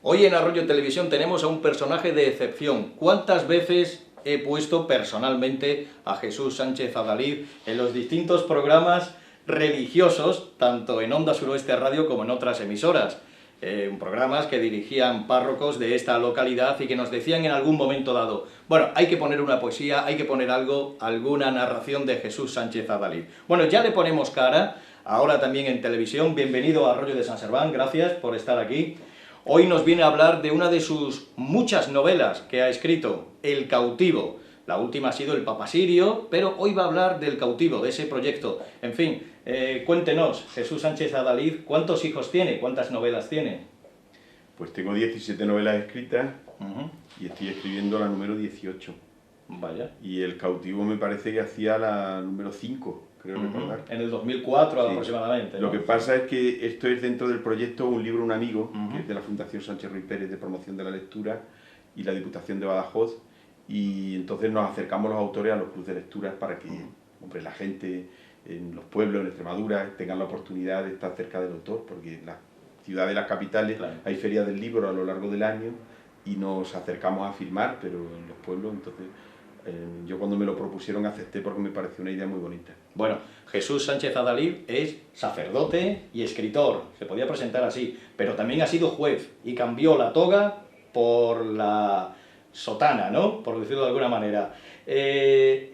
Hoy en Arroyo Televisión tenemos a un personaje de excepción. ¿Cuántas veces he puesto personalmente a Jesús Sánchez Adalid en los distintos programas religiosos, tanto en Onda Suroeste Radio como en otras emisoras? Programas que dirigían párrocos de esta localidad y que nos decían en algún momento dado, bueno, hay que poner una poesía, hay que poner algo, alguna narración de Jesús Sánchez Adalid. Bueno, ya le ponemos cara, ahora también en televisión. Bienvenido a Arroyo de San Serván, gracias por estar aquí. Hoy nos viene a hablar de una de sus muchas novelas que ha escrito, El cautivo. La última ha sido El Papa Sirio, pero hoy va a hablar del cautivo, de ese proyecto. En fin, cuéntenos, Jesús Sánchez Adalid, ¿cuántos hijos tiene? ¿Cuántas novelas tiene? Pues tengo 17 novelas escritas y estoy escribiendo la número 18. Vaya. Y El cautivo me parece que hacía la número 5, creo recordar. En el 2004 sí, aproximadamente, ¿no? Lo que pasa es que esto es dentro del proyecto Un libro, un amigo, que es de la Fundación Sánchez Ruiz Pérez de Promoción de la Lectura y la Diputación de Badajoz, y entonces nos acercamos los autores a los clubes de lecturas para que hombre, la gente en los pueblos, en Extremadura, tengan la oportunidad de estar cerca del autor, porque en las ciudades, las capitales, claro, hay ferias del libro a lo largo del año y nos acercamos a firmar, pero en los pueblos, entonces yo cuando me lo propusieron acepté porque me pareció una idea muy bonita. Bueno, Jesús Sánchez Adalid es sacerdote y escritor, se podía presentar así, pero también ha sido juez y cambió la toga por la sotana, ¿no? Por decirlo de alguna manera. ¿Qué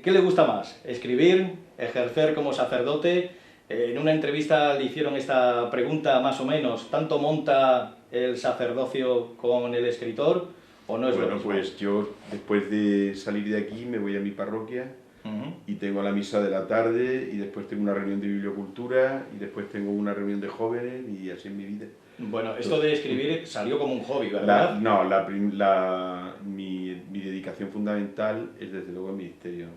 le gusta más? ¿Escribir? ¿Ejercer como sacerdote? En una entrevista le hicieron esta pregunta más o menos, ¿tanto monta el sacerdocio con el escritor o no es lo mismo? Pues yo después de salir de aquí me voy a mi parroquia y tengo la misa de la tarde y después tengo una reunión de bibliocultura y después tengo una reunión de jóvenes y así es mi vida. Bueno, esto de escribir salió como un hobby, ¿verdad? Mi dedicación fundamental es desde luego el ministerio.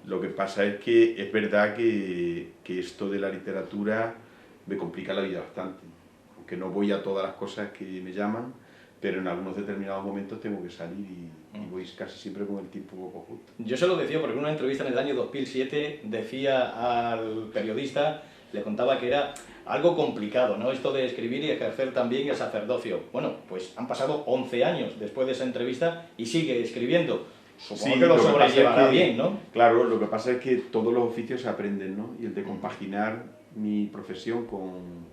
Lo que pasa es que es verdad que esto de la literatura me complica la vida bastante, aunque no voy a todas las cosas que me llaman, pero en algunos determinados momentos tengo que salir y voy casi siempre con el tiempo un poco justo. Yo se lo decía porque en una entrevista en el año 2007 decía al periodista, le contaba que era algo complicado, ¿no? Esto de escribir y ejercer también el sacerdocio. Bueno, pues han pasado 11 años después de esa entrevista y sigue escribiendo. Supongo que lo sobrellevará bien, ¿no? Claro, lo que pasa es que todos los oficios se aprenden, ¿no? Y el de compaginar mi profesión con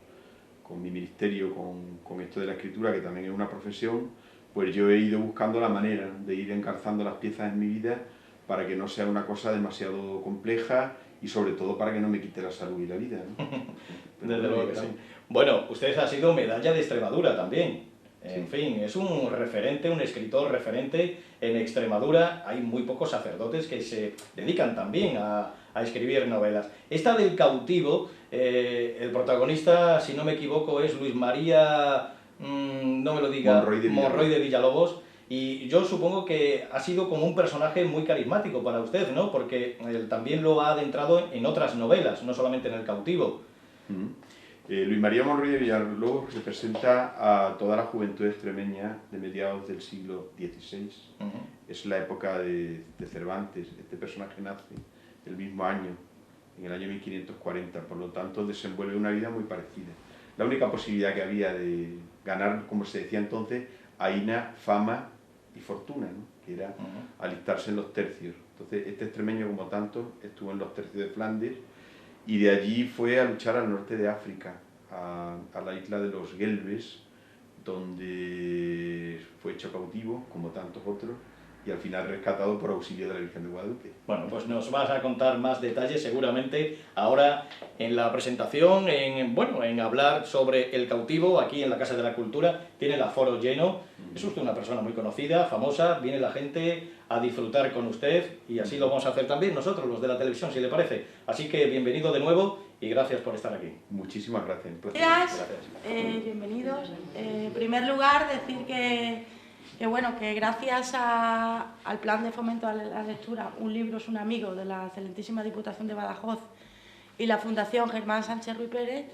mi ministerio, con esto de la escritura, que también es una profesión, pues yo he ido buscando la manera de ir encarzando las piezas en mi vida para que no sea una cosa demasiado compleja y sobre todo para que no me quite la salud y la vida, ¿no? Desde luego que sí. Bueno, usted ha sido medalla de Extremadura también. En Sí. fin, es un referente, un escritor referente en Extremadura. Hay muy pocos sacerdotes que se dedican también a escribir novelas. Esta del cautivo, el protagonista, si no me equivoco, es Luis María, no me lo diga, Monroy de Villalobos. Y yo supongo que ha sido como un personaje muy carismático para usted, ¿no? Porque él también lo ha adentrado en otras novelas, no solamente en El cautivo. Luis María Monroy de Villalobos representa a toda la juventud extremeña de mediados del siglo XVI. Es la época de Cervantes. Este personaje nace el mismo año, en el año 1540, por lo tanto desenvuelve una vida muy parecida. La única posibilidad que había de ganar, como se decía entonces, aina, fama y fortuna, ¿no? Que era alistarse en los tercios. Entonces este extremeño, como tanto, estuvo en los tercios de Flandes y de allí fue a luchar al norte de África, a la isla de los Guelbes, donde fue hecho cautivo, como tantos otros, y al final rescatado por auxilio de la Virgen de Guadalupe. Bueno, pues nos vas a contar más detalles seguramente ahora en la presentación, en hablar sobre El cautivo, aquí en la Casa de la Cultura. Tiene el aforo lleno, es usted una persona muy conocida, famosa, viene la gente a disfrutar con usted y así lo vamos a hacer también nosotros, los de la televisión, si le parece. Así que bienvenido de nuevo y gracias por estar aquí. Muchísimas gracias. Gracias. Bienvenidos. En primer lugar, decir que gracias al Plan de Fomento a la Lectura, Un libro es un amigo, de la excelentísima Diputación de Badajoz y la Fundación Germán Sánchez Ruiz Pérez,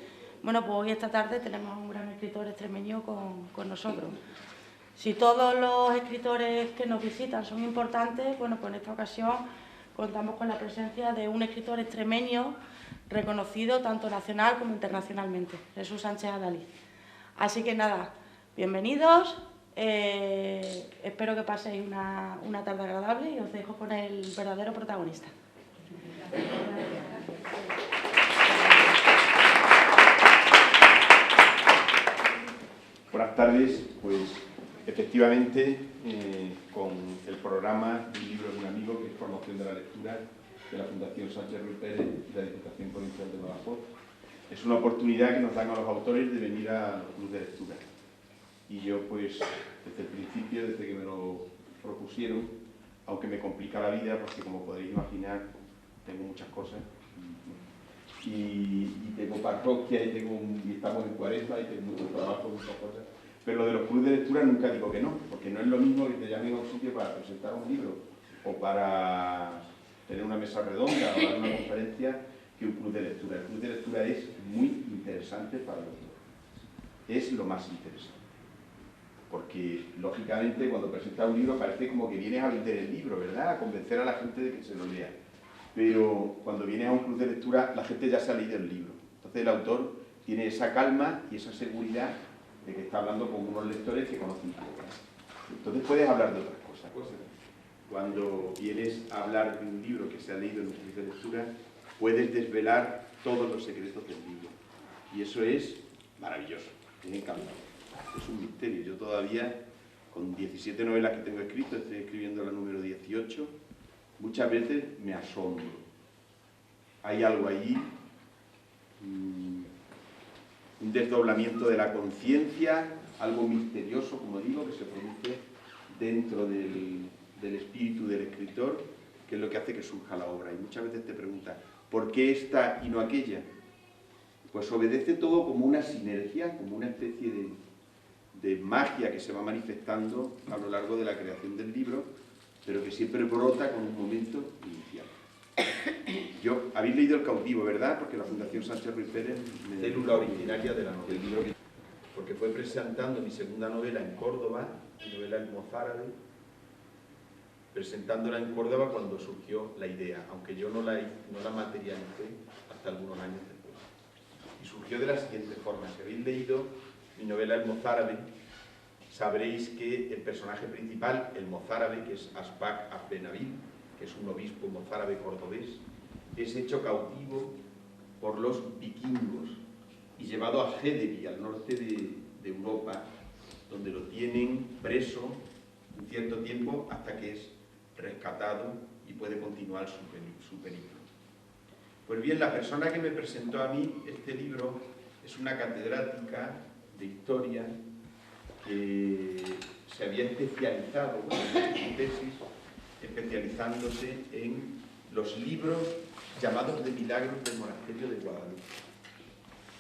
bueno, pues hoy esta tarde tenemos un gran escritor extremeño con nosotros. Si todos los escritores que nos visitan son importantes, bueno, pues en esta ocasión contamos con la presencia de un escritor extremeño reconocido tanto nacional como internacionalmente, Jesús Sánchez Adalid. Así que nada, bienvenidos, espero que paséis una tarde agradable y os dejo con el verdadero protagonista. Buenas tardes, pues efectivamente con el programa Un libro de un amigo, que es promoción de la lectura de la Fundación Sánchez Ruiz Pérez y la Diputación Provincial de Badajoz. Es una oportunidad que nos dan a los autores de venir a los clubes de lectura. Y yo pues desde el principio, desde que me lo propusieron, aunque me complica la vida, porque como podréis imaginar, tengo muchas cosas. Y tengo parroquia, y estamos en Cuaresma, y tengo mucho trabajo, muchas cosas. Pero lo de los clubes de lectura nunca digo que no, porque no es lo mismo que te llamen a un sitio para presentar un libro o para tener una mesa redonda o dar una conferencia que un club de lectura. El club de lectura es muy interesante para los dos. Es lo más interesante. Porque, lógicamente, cuando presentas un libro parece como que vienes a vender el libro, ¿verdad? A convencer a la gente de que se lo lea. Pero cuando vienes a un club de lectura, la gente ya se ha leído el libro. Entonces el autor tiene esa calma y esa seguridad de que está hablando con unos lectores que conocen tu obra. Entonces puedes hablar de otras cosas. Cuando vienes a hablar de un libro que se ha leído en un club de lectura, puedes desvelar todos los secretos del libro. Y eso es maravilloso, me encanta. Es un misterio. Yo todavía, con 17 novelas que tengo escritas, estoy escribiendo la número 18, muchas veces me asombro. Hay algo allí, un desdoblamiento de la conciencia, algo misterioso, como digo, que se produce dentro del espíritu del escritor, que es lo que hace que surja la obra. Y muchas veces te preguntas, ¿por qué esta y no aquella? Pues obedece todo como una sinergia, como una especie de magia que se va manifestando a lo largo de la creación del libro, pero que siempre brota con un momento inicial. Habéis leído El cautivo, ¿verdad? Porque la Fundación Sánchez Ruiz Pérez me célula originaria de la novela, el libro porque fue presentando mi segunda novela en Córdoba, mi novela El mozárabe, presentándola en Córdoba cuando surgió la idea, aunque yo no la materialicé hasta algunos años después. Y surgió de la siguiente forma: si habéis leído mi novela El mozárabe, sabréis que el personaje principal, el mozárabe, que es Asbak Abdenabil, que es un obispo mozárabe cordobés, es hecho cautivo por los vikingos y llevado a Hedeby, al norte de Europa, donde lo tienen preso un cierto tiempo hasta que es rescatado y puede continuar su periplo. Pues bien, la persona que me presentó a mí este libro es una catedrática de historia que se había especializado en su tesis, especializándose en los libros llamados de milagros del monasterio de Guadalupe.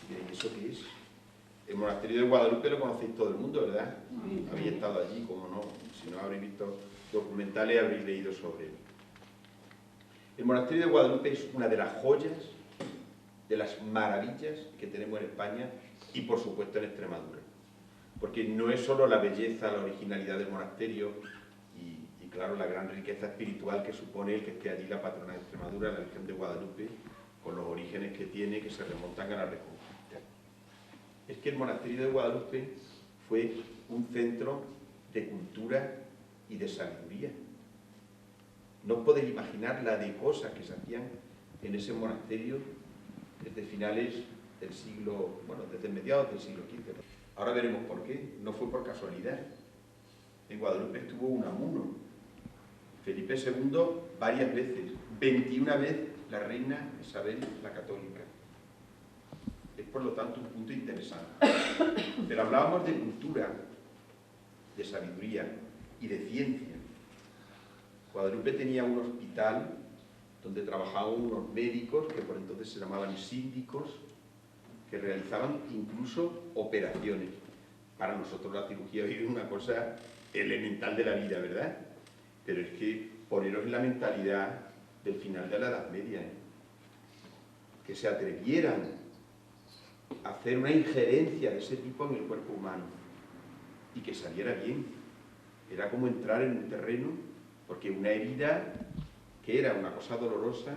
¿Y eso qué es? El monasterio de Guadalupe lo conocéis todo el mundo, ¿verdad? Habéis estado allí, como no. Si no habréis visto documentales, habréis leído sobre él. El monasterio de Guadalupe es una de las joyas, de las maravillas que tenemos en España y, por supuesto, en Extremadura. Porque no es solo la belleza, la originalidad del monasterio y claro, la gran riqueza espiritual que supone el que esté allí la patrona de Extremadura, la Virgen de Guadalupe, con los orígenes que tiene, que se remontan a la Reconquista. Es que el monasterio de Guadalupe fue un centro de cultura y de sabiduría. No os podéis imaginar la de cosas que se hacían en ese monasterio desde finales del siglo, bueno, desde mediados del siglo XV. Ahora veremos por qué. No fue por casualidad. En Guadalupe estuvo Unamuno, Felipe II varias veces, 21 veces la reina Isabel la Católica. Es por lo tanto un punto interesante. Pero hablábamos de cultura, de sabiduría y de ciencia. Guadalupe tenía un hospital donde trabajaban unos médicos que por entonces se llamaban síndicos, que realizaban incluso operaciones. Para nosotros la cirugía es una cosa elemental de la vida, ¿verdad? Pero es que poneros en la mentalidad del final de la Edad Media, que se atrevieran a hacer una injerencia de ese tipo en el cuerpo humano y que saliera bien. Era como entrar en un terreno, porque una herida que era una cosa dolorosa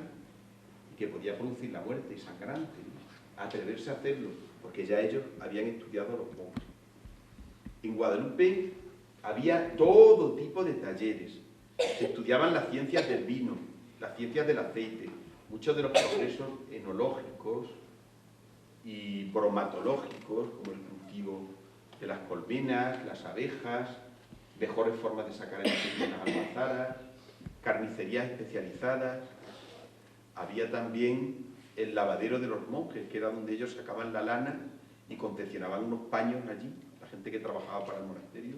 y que podía producir la muerte y sangrante, atreverse a hacerlo, porque ya ellos habían estudiado los monjes. En Guadalupe había todo tipo de talleres. Se estudiaban las ciencias del vino, las ciencias del aceite, muchos de los progresos enológicos y bromatológicos, como el cultivo de las colmenas, las abejas, mejores formas de sacar el aceite de las almazaras, carnicerías especializadas. Había también el lavadero de los monjes, que era donde ellos sacaban la lana y confeccionaban unos paños allí, la gente que trabajaba para el monasterio.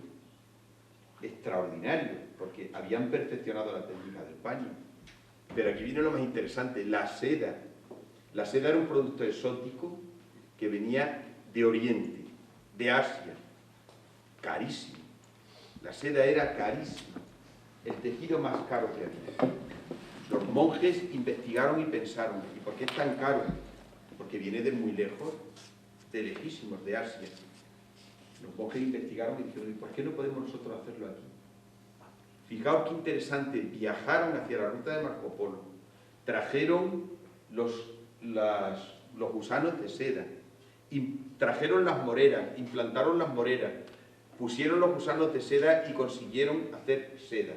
Extraordinario, porque habían perfeccionado la técnica del paño. Pero aquí viene lo más interesante, la seda. La seda era un producto exótico que venía de Oriente, de Asia, carísimo. La seda era carísima, el tejido más caro que había. Los monjes investigaron y pensaron, ¿y por qué es tan caro? Porque viene de muy lejos, de lejísimos, de Asia. Los monjes investigaron y dijeron, ¿y por qué no podemos nosotros hacerlo aquí? Fijaos qué interesante, viajaron hacia la ruta de Marco Polo, trajeron los gusanos de seda, y trajeron las moreras, implantaron las moreras, pusieron los gusanos de seda y consiguieron hacer seda.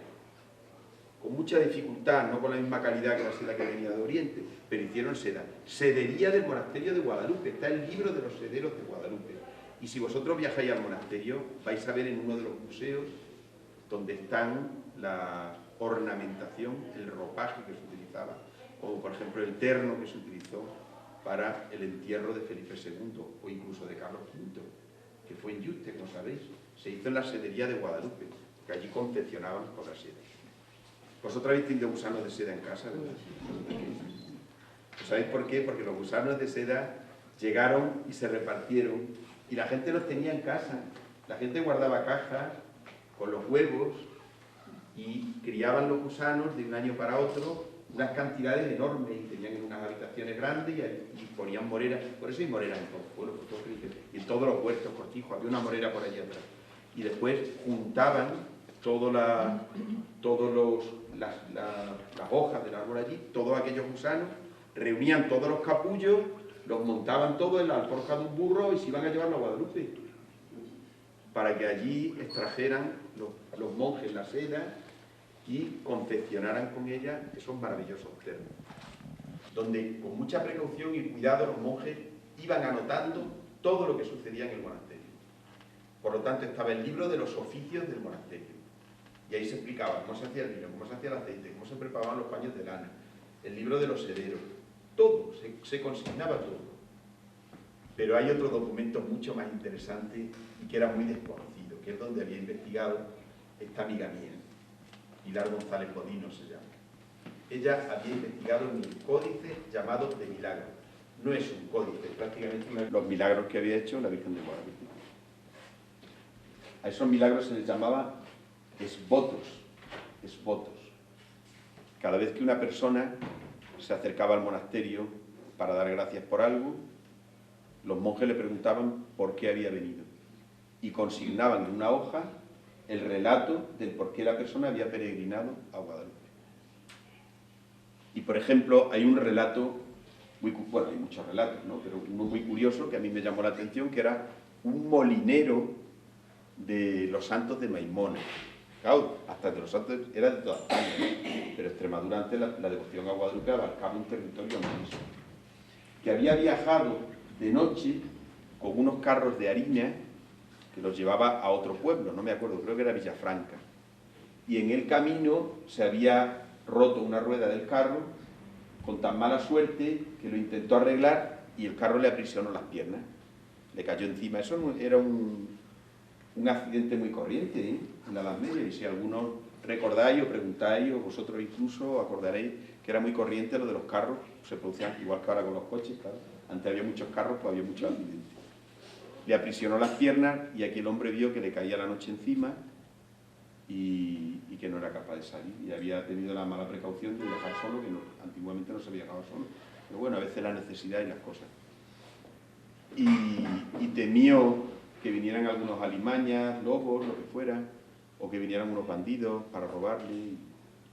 Con mucha dificultad, no con la misma calidad que la seda que venía de Oriente, pero hicieron seda. Sedería del monasterio de Guadalupe, está el libro de los sederos de Guadalupe. Y si vosotros viajáis al monasterio, vais a ver en uno de los museos donde están la ornamentación, el ropaje que se utilizaba, como por ejemplo el terno que se utilizó para el entierro de Felipe II o incluso de Carlos V, que fue en Yuste, como sabéis, se hizo en la sedería de Guadalupe, que allí confeccionaban con la seda. Vosotros habéis tenido gusanos de seda en casa, ¿verdad? ¿Sabéis por qué? Porque los gusanos de seda llegaron y se repartieron y la gente los tenía en casa. La gente guardaba cajas con los huevos y criaban los gusanos de un año para otro, unas cantidades enormes, y tenían en unas habitaciones grandes y ponían moreras. Por eso hay moreras en todos los pueblos, y en todos los huertos, cortijos, había una morera por allí atrás. Y después juntaban las hojas del árbol allí, todos aquellos gusanos, reunían todos los capullos, los montaban todos en la alforja de un burro y se iban a llevarlo a Guadalupe, para que allí extrajeran los monjes la seda y confeccionaran con ella esos maravillosos ternos, donde con mucha precaución y cuidado los monjes iban anotando todo lo que sucedía en el monasterio. Por lo tanto, estaba el libro de los oficios del monasterio, y ahí se explicaba cómo se hacía el vino, cómo se hacía el aceite, cómo se preparaban los paños de lana, el libro de los sederos, todo, se consignaba todo. Pero hay otro documento mucho más interesante y que era muy desconocido, que es donde había investigado esta amiga mía, Pilar González Godino se llama. Ella había investigado en un códice llamado de milagros. No es un códice, prácticamente los milagros que había hecho la Virgen de Guadalupe. A esos milagros se les llamaba esvotos. Cada vez que una persona se acercaba al monasterio para dar gracias por algo, los monjes le preguntaban por qué había venido y consignaban en una hoja el relato del por qué la persona había peregrinado a Guadalupe. Y por ejemplo, hay un relato, bueno, hay muchos relatos, ¿no? Pero uno muy curioso que a mí me llamó la atención, que era un molinero de los santos de Maimona. Claro, hasta de los santos era de toda España, ¿no? Pero Extremadura, antes la devoción a Guadalupe abarcaba un territorio inmenso, que había viajado de noche con unos carros de harina que los llevaba a otro pueblo, no me acuerdo, creo que era Villafranca, y en el camino se había roto una rueda del carro con tan mala suerte que lo intentó arreglar y el carro le aprisionó las piernas, le cayó encima. Eso era un accidente muy corriente, ¿eh?, en la Edad Media, y si algunos recordáis o preguntáis, o vosotros incluso acordaréis que era muy corriente lo de los carros, se producían igual que ahora con los coches, claro. Antes había muchos carros, pues había muchos accidentes. Le aprisionó las piernas y aquí el hombre vio que le caía la noche encima y que no era capaz de salir, y había tenido la mala precaución de viajar solo, que antiguamente no se viajaba solo. Pero bueno, a veces la necesidad y las cosas. Y temió que vinieran algunos alimañas, lobos, lo que fuera, o que vinieran unos bandidos para robarle,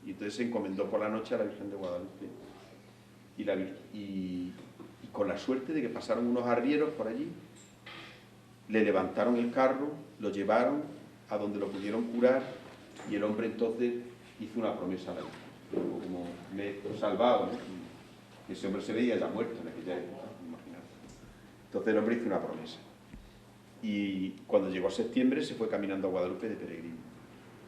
y entonces se encomendó por la noche a la Virgen de Guadalupe. Y con la suerte de que pasaron unos arrieros por allí le levantaron el carro, lo llevaron a donde lo pudieron curar y el hombre entonces hizo una promesa a la Virgen. Como me he salvado, ¿no? Ese hombre se veía ya muerto en aquella época, imagínate. Entonces el hombre hizo una promesa. Y cuando llegó a septiembre se fue caminando a Guadalupe de peregrino.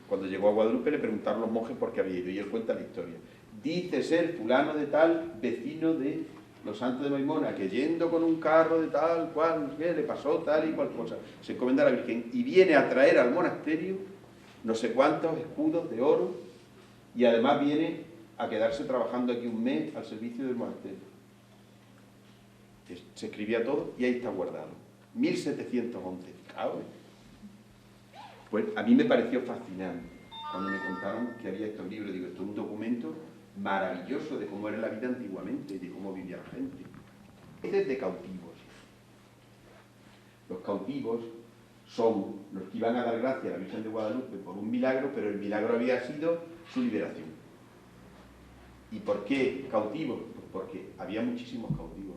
Cuando llegó a Guadalupe le preguntaron los monjes por qué había ido y él cuenta la historia. Dice ser fulano de tal, vecino de los santos de Maimona, que yendo con un carro de tal cual, no sé qué, le pasó tal y cual cosa. Se encomienda a la Virgen y viene a traer al monasterio no sé cuántos escudos de oro y además viene a quedarse trabajando aquí un mes al servicio del monasterio. Se escribía todo y ahí está guardado. 1711. Claro. Pues a mí me pareció fascinante cuando me contaron que había estos libros. Digo, esto es un documento maravilloso de cómo era la vida antiguamente y de cómo vivía la gente. Este es de cautivos. Los cautivos son los que iban a dar gracias a la Virgen de Guadalupe por un milagro, pero el milagro había sido su liberación. ¿Y por qué cautivos? Pues porque había muchísimos cautivos.